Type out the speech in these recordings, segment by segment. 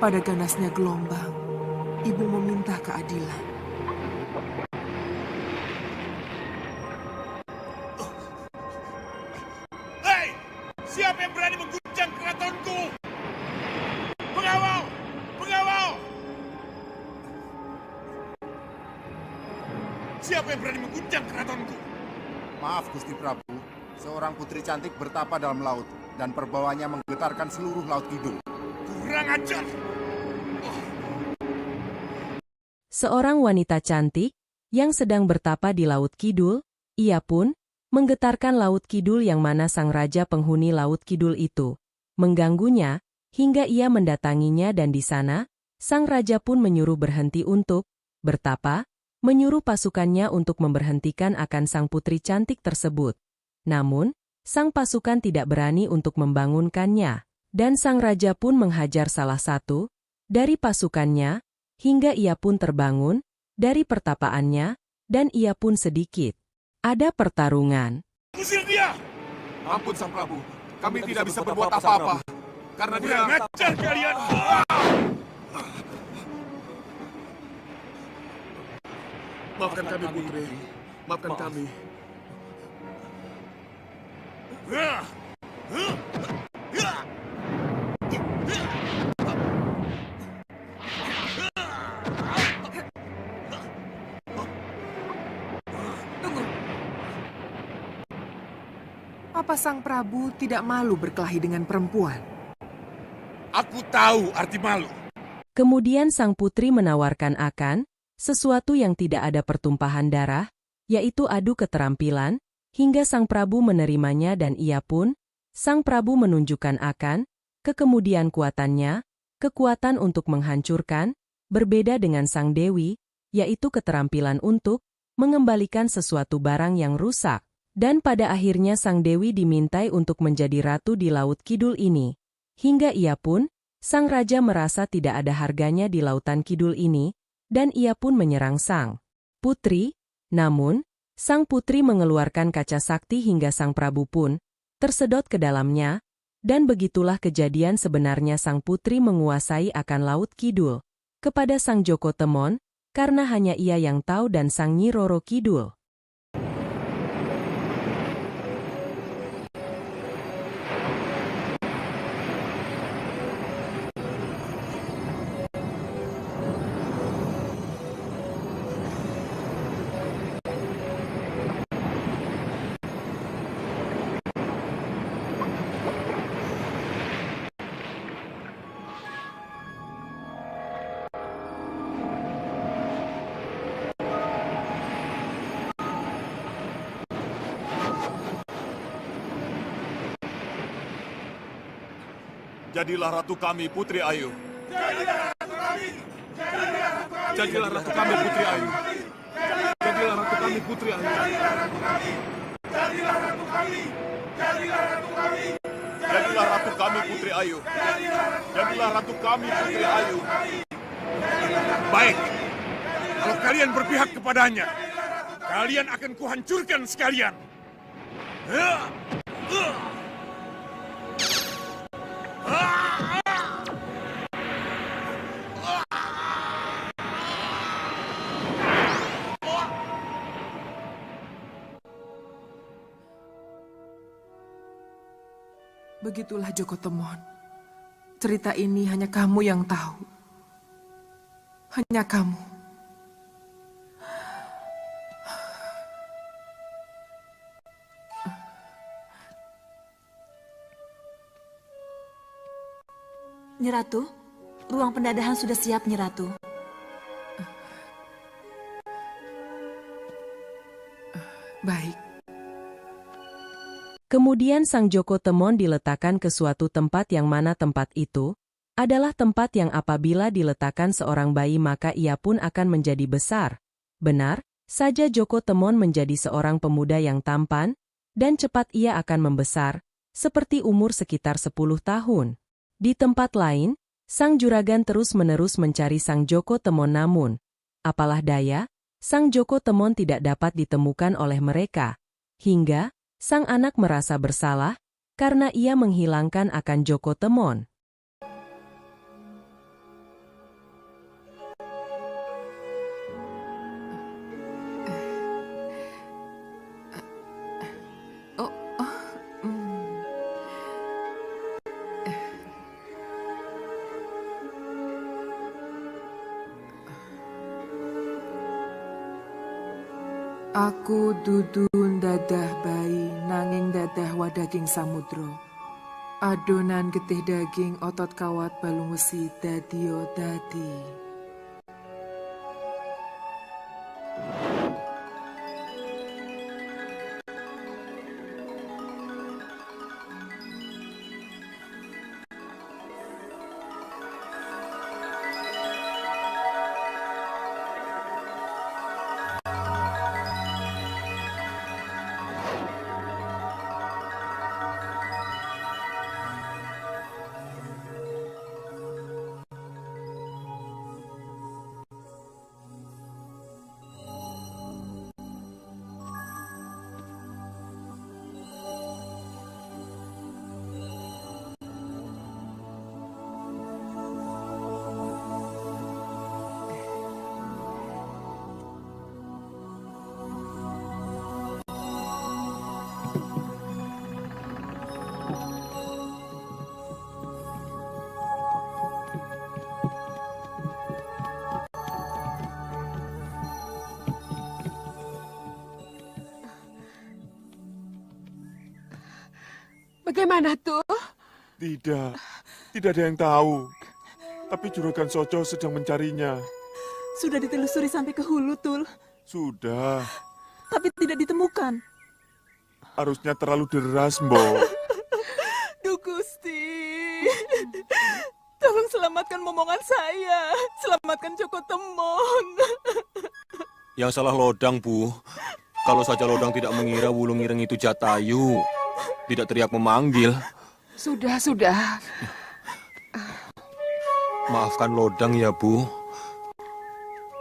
Pada ganasnya gelombang, ibu meminta keadilan. Hei! Siapa yang berani mengguncang keratonku? Pengawal! Pengawal! Siapa yang berani mengguncang keratonku? Maaf Gusti Prabu, seorang putri cantik bertapa dalam laut dan perbawanya menggetarkan seluruh laut kidul. Kurang ajar! Seorang wanita cantik yang sedang bertapa di Laut Kidul, ia pun menggetarkan Laut Kidul yang mana sang raja penghuni Laut Kidul itu mengganggunya hingga ia mendatanginya dan di sana sang raja pun menyuruh berhenti untuk bertapa, menyuruh pasukannya untuk memberhentikan akan sang putri cantik tersebut. Namun, sang pasukan tidak berani untuk membangunkannya, dan sang raja pun menghajar salah satu dari pasukannya hingga ia pun terbangun dari pertapaannya, dan ia pun sedikit ada pertarungan. Usir dia! Ampun Sang Prabu, kami tidak bisa berbuat apa-apa. Karena dia... Kurang ajar kalian! Maafkan kami, Putri. Maafkan kami. Apa Sang Prabu tidak malu berkelahi dengan perempuan? Aku tahu arti malu. Kemudian sang putri menawarkan akan sesuatu yang tidak ada pertumpahan darah, yaitu adu keterampilan, hingga sang Prabu menerimanya dan ia pun, sang Prabu menunjukkan akan kekemudian kuatannya, kekuatan untuk menghancurkan, berbeda dengan sang Dewi, yaitu keterampilan untuk mengembalikan sesuatu barang yang rusak. Dan pada akhirnya sang Dewi dimintai untuk menjadi ratu di Laut Kidul ini. Hingga ia pun, sang raja merasa tidak ada harganya di Lautan Kidul ini, dan ia pun menyerang sang putri. Namun, sang putri mengeluarkan kaca sakti hingga sang Prabu pun tersedot ke dalamnya, dan begitulah kejadian sebenarnya sang putri menguasai akan Laut Kidul kepada sang Joko Temon, karena hanya ia yang tahu dan sang Nyi Roro Kidul. Jadilah ratu kami, Putri Ayu. Jadilah ratu kami! Jadilah ratu kami, Putri Ayu. Jadilah ratu kami, Putri Ayu. Jadilah ratu kami! Jadilah ratu kami! Jadilah ratu kami! Jadilah ratu kami, Putri Ayu. Jadilah ratu kami, Putri Ayu. Baik, kalau kalian berpihak kepadanya, kalian akan kuhancurkan sekalian. Begitulah Joko Temon. Cerita ini hanya kamu yang tahu. Hanya kamu. Nyi Ratu, ruang pendadahan sudah siap, Nyi Ratu. Baik. Kemudian sang Joko Temon diletakkan ke suatu tempat yang mana tempat itu adalah tempat yang apabila diletakkan seorang bayi maka ia pun akan menjadi besar. Benar saja Joko Temon menjadi seorang pemuda yang tampan, dan cepat ia akan membesar, seperti umur sekitar 10 tahun. Di tempat lain, sang juragan terus-menerus mencari sang Joko Temon namun, apalah daya, sang Joko Temon tidak dapat ditemukan oleh mereka. Hingga, sang anak merasa bersalah, karena ia menghilangkan akan Joko Temon. Aku dudu dadah bayi nanging dadah wadaging samudra. Adonan getih daging otot kawat balung wesi dadio dadi. Bagaimana tuh? Tidak ada yang tahu. Tapi Juragan Sojo sedang mencarinya. Sudah ditelusuri sampai ke hulu, Tul. Sudah, Tapi tidak ditemukan. arusnya terlalu deras, Mbok. Duh Gusti. Tolong selamatkan momongan saya. Selamatkan Joko Temon. Yang salah Lodang, Bu. Kalau saja Lodang tidak mengira Wulung Ireng itu Jatayu, tidak teriak memanggil. Sudah. Maafkan Lodang ya, Bu.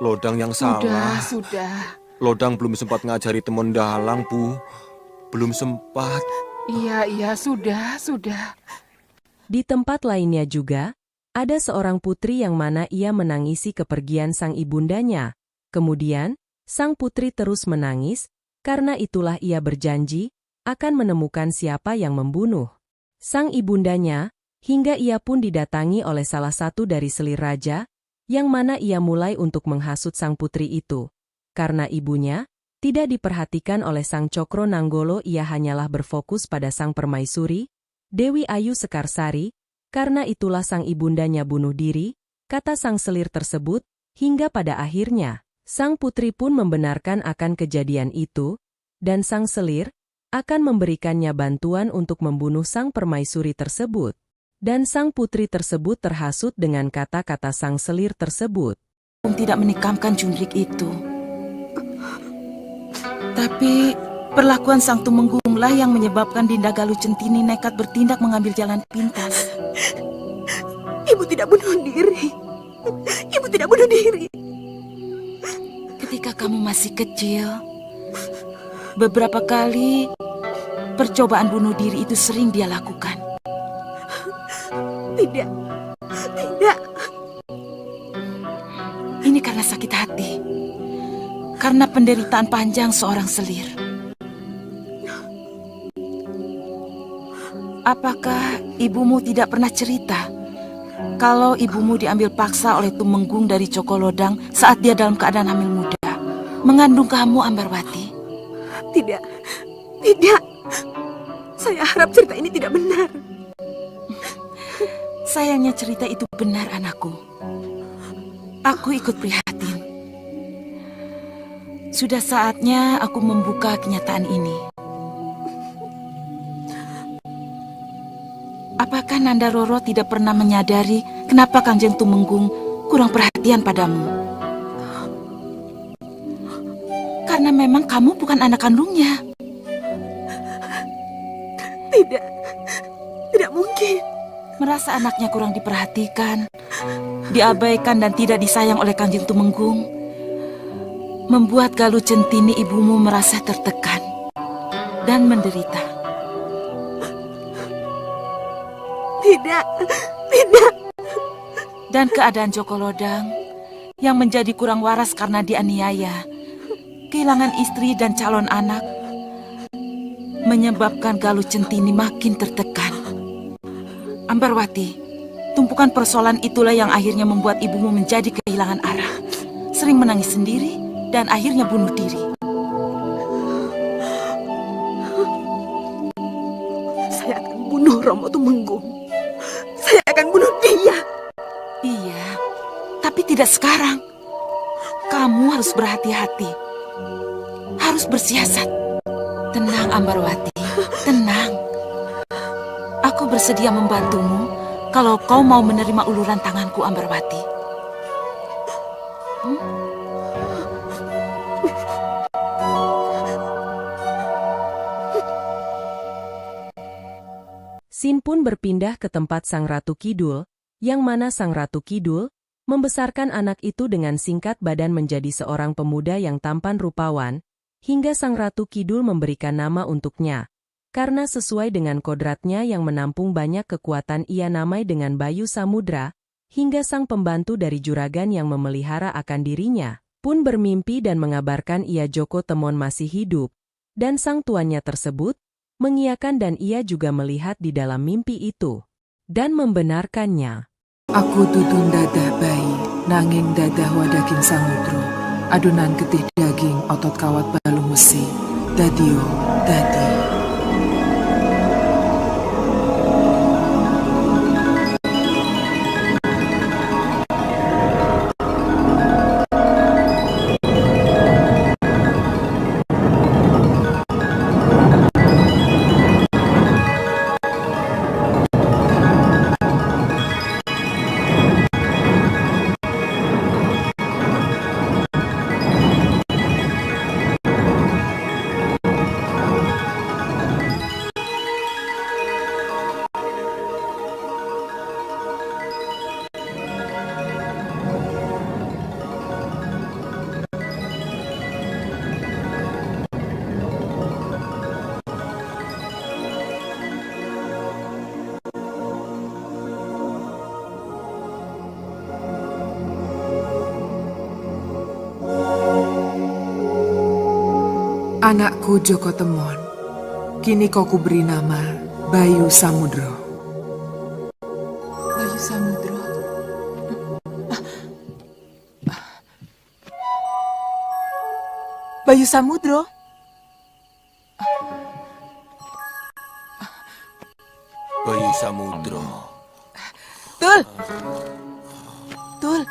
Lodang yang salah. Sudah. Lodang belum sempat ngajari Temon dalang, Bu. Belum sempat. Iya, sudah. Di tempat lainnya juga, ada seorang putri yang mana ia menangisi kepergian sang ibundanya. Kemudian, sang putri terus menangis, karena itulah ia berjanji akan menemukan siapa yang membunuh sang ibundanya, hingga ia pun didatangi oleh salah satu dari selir raja, yang mana ia mulai untuk menghasut sang putri itu. Karena ibunya tidak diperhatikan oleh sang Cokro Nanggolo, ia hanyalah berfokus pada sang permaisuri, Dewi Ayu Sekarsari, karena itulah sang ibundanya bunuh diri, kata sang selir tersebut, hingga pada akhirnya, sang putri pun membenarkan akan kejadian itu, dan sang selir akan memberikannya bantuan untuk membunuh sang permaisuri tersebut. Dan sang putri tersebut terhasut dengan kata-kata sang selir tersebut. Tidak menikamkan Jundrik itu. Tapi perlakuan sang Tumenggunglah yang menyebabkan Dinda Galuh Centini nekat bertindak mengambil jalan pintas. Ibu tidak bunuh diri. Ibu tidak bunuh diri. Ketika kamu masih kecil, beberapa kali percobaan bunuh diri itu sering dia lakukan. Tidak. Ini karena sakit hati. Karena penderitaan panjang seorang selir. Apakah ibumu tidak pernah cerita kalau ibumu diambil paksa oleh Tumenggung dari Cokolodang saat dia dalam keadaan hamil muda, mengandung kamu, Ambarwati? Tidak. Saya harap cerita ini tidak benar. Sayangnya cerita itu benar, anakku. Aku ikut prihatin. Sudah saatnya aku membuka kenyataan ini. Apakah Nanda Roro tidak pernah menyadari kenapa Kanjeng Tumenggung kurang perhatian padamu? Karena memang kamu bukan anak kandungnya. Tidak mungkin. Merasa anaknya kurang diperhatikan, diabaikan dan tidak disayang oleh Kanjeng Tumenggung, membuat Galuh Centini ibumu merasa tertekan dan menderita. Tidak. Dan keadaan Cokolodang yang menjadi kurang waras karena dianiaya, kehilangan istri dan calon anak, menyebabkan Galuh Centini makin tertekan. Ambarwati, tumpukan persoalan itulah yang akhirnya membuat ibumu menjadi kehilangan arah, sering menangis sendiri, dan akhirnya bunuh diri. Tumenggung. Saya akan bunuh dia. Iya, tapi tidak sekarang. Kamu harus berhati-hati. Harus bersiasat. Tenang, Ambarwati. Tenang. Aku bersedia membantumu kalau kau mau menerima uluran tanganku, Ambarwati. Sin pun berpindah ke tempat Sang Ratu Kidul, yang mana Sang Ratu Kidul membesarkan anak itu dengan singkat badan menjadi seorang pemuda yang tampan rupawan, hingga Sang Ratu Kidul memberikan nama untuknya. Karena sesuai dengan kodratnya yang menampung banyak kekuatan ia namai dengan Bayu Samudra, hingga sang pembantu dari juragan yang memelihara akan dirinya, pun bermimpi dan mengabarkan ia Joko Temon masih hidup, dan sang tuannya tersebut mengiyakan dan ia juga melihat di dalam mimpi itu, dan membenarkannya. Aku tutun dadah bayi, nanging dadah wadaging samudro. Adonan getih daging, otot kawat balung wesi. Dadio, dadi. Anakku Joko Temon, kini kau kuberi nama Bayu Samudro. Bayu Samudro. Bayu Samudro? Bayu Samudro. Tul! Tul,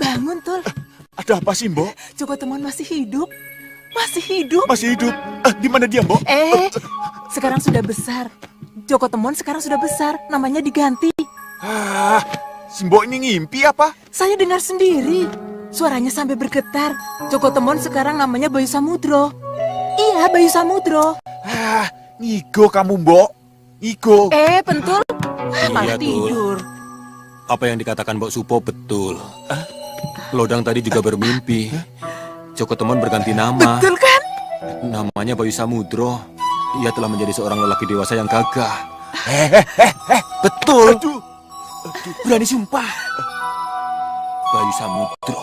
bangun Tul. Ada apa sih, Mbok? Joko Temon masih hidup. Masih hidup. Masih hidup. Di mana dia, Mbok? Sekarang sudah besar. Joko Temon sekarang sudah besar. Namanya diganti. Si Mbok ini ngimpi apa? Saya dengar sendiri. Suaranya sampai bergetar. Joko Temon sekarang namanya Bayu Samudro. Iya, Bayu Samudro. Ngigo kamu, Mbok. Ngigo. Pentul. Malah Iya, Tul. tidur. Apa yang dikatakan Mbok Supo betul. Lodang tadi juga bermimpi. Joko Temon berganti nama. Betul kan? Namanya Bayu Samudro. Ia telah menjadi seorang lelaki dewasa yang gagah. Betul. Aduh. Berani sumpah. Bayu Samudro.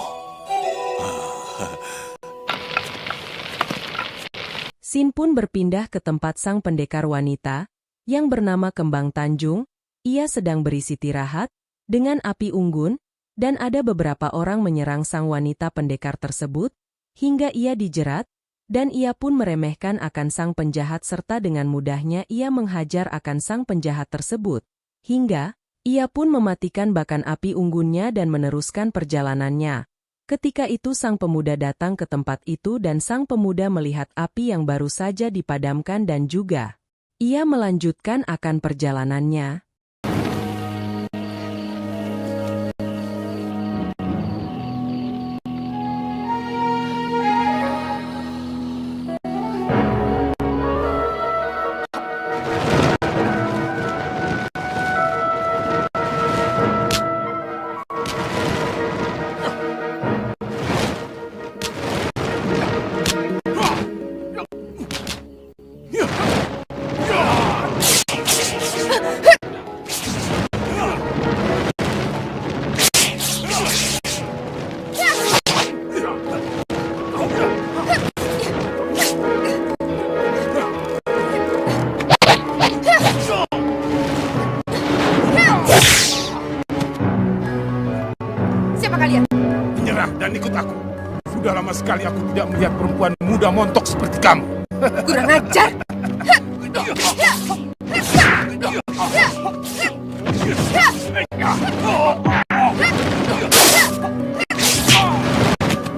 Sin pun berpindah ke tempat sang pendekar wanita, yang bernama Kembang Tanjung. Ia sedang beristirahat dengan api unggun, dan ada beberapa orang menyerang sang wanita pendekar tersebut, hingga ia dijerat, dan ia pun meremehkan akan sang penjahat serta dengan mudahnya ia menghajar akan sang penjahat tersebut, hingga ia pun mematikan bahkan api unggunnya dan meneruskan perjalanannya. Ketika itu sang pemuda datang ke tempat itu dan sang pemuda melihat api yang baru saja dipadamkan dan juga ia melanjutkan akan perjalanannya. Siapa kalian? Menyerah dan ikut aku. Sudah lama sekali aku tidak melihat perempuan muda montok seperti kamu. Kurang ajar.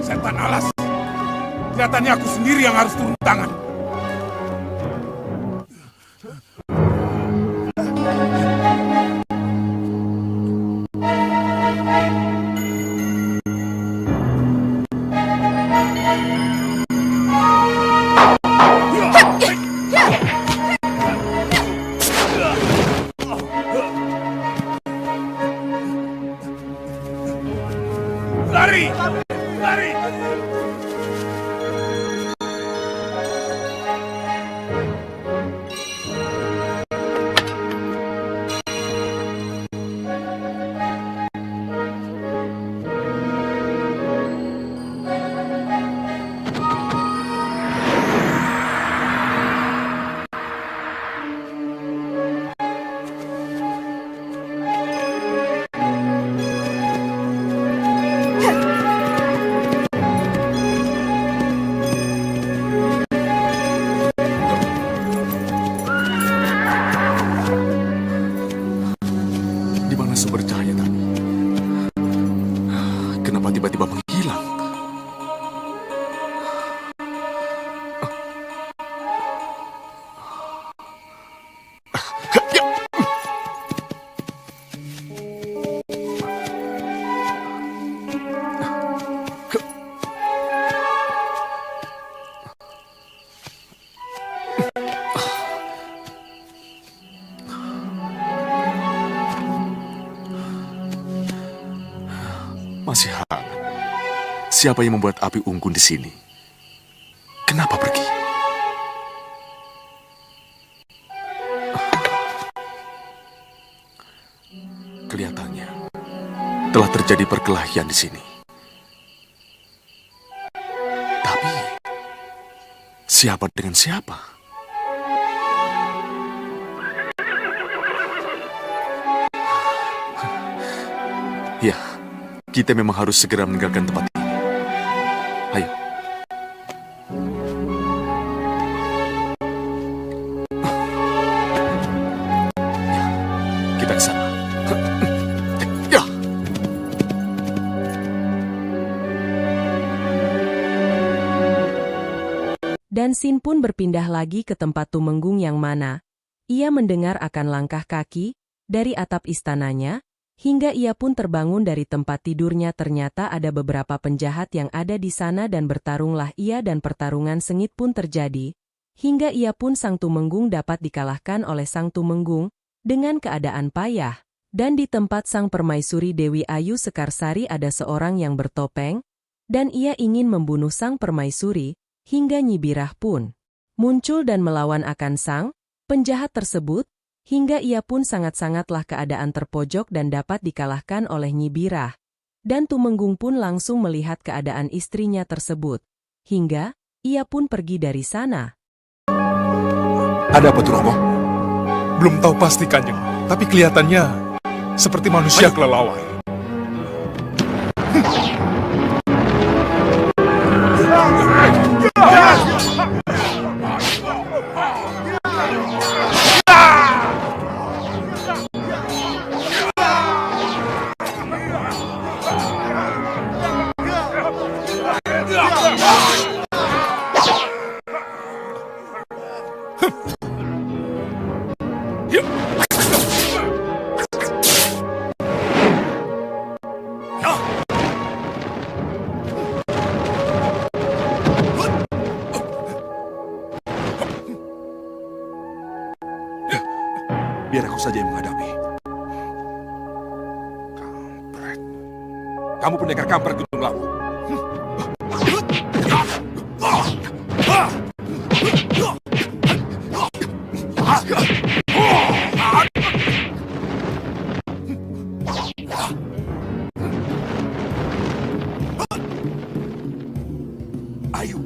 Setan alas. Kelihatannya aku sendiri yang harus turun tangan. Lari! Lari! Di mana sumber cahaya tadi? Kenapa tiba-tiba menghilang? Masih hangat. Siapa yang membuat api unggun di sini? Kenapa pergi? Kelihatannya telah terjadi perkelahian di sini. Tapi siapa dengan siapa? Ya. Kita memang harus segera meninggalkan tempat ini. Ayo. Ya, kita ke sana. Ya. Dan Sin pun berpindah lagi ke tempat Tumenggung yang mana ia mendengar akan langkah kaki dari atap istananya. Hingga ia pun terbangun dari tempat tidurnya. Ternyata ada beberapa penjahat yang ada di sana dan bertarunglah ia dan pertarungan sengit pun terjadi. Hingga ia pun Sang Tumenggung dapat dikalahkan oleh Sang Tumenggung dengan keadaan payah. Dan di tempat Sang Permaisuri Dewi Ayu Sekarsari ada seorang yang bertopeng dan ia ingin membunuh Sang Permaisuri hingga Nyi Birah pun muncul dan melawan akan sang penjahat tersebut. Hingga ia pun sangat-sangatlah keadaan terpojok dan dapat dikalahkan oleh Nyi Birah. Dan Tumenggung pun langsung melihat keadaan istrinya tersebut. Hingga ia pun pergi dari sana. Ada apa, Turomo? Belum tahu pasti, Kanjeng. Tapi kelihatannya seperti manusia kelelawar. Biar aku saja yang menghadapi. Kampret. Kamu pendekar kampret Gunung Lawu. Ayo.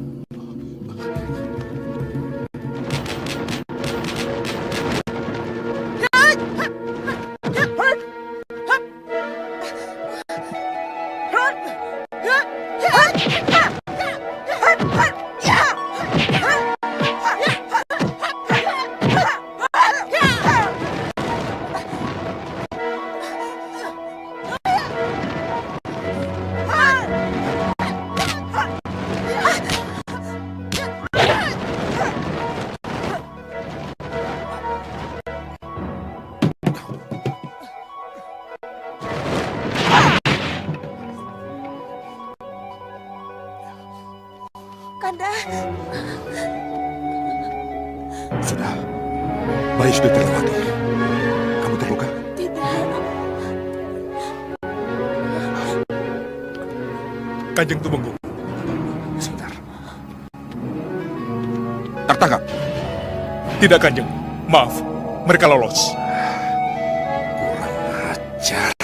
bahaya sudah terlewati. Kamu terluka? Tidak. Kanjeng Tumenggung. Sebentar. Tertangkap. Tidak, Kanjeng. Maaf, mereka lolos. Kurang ajar.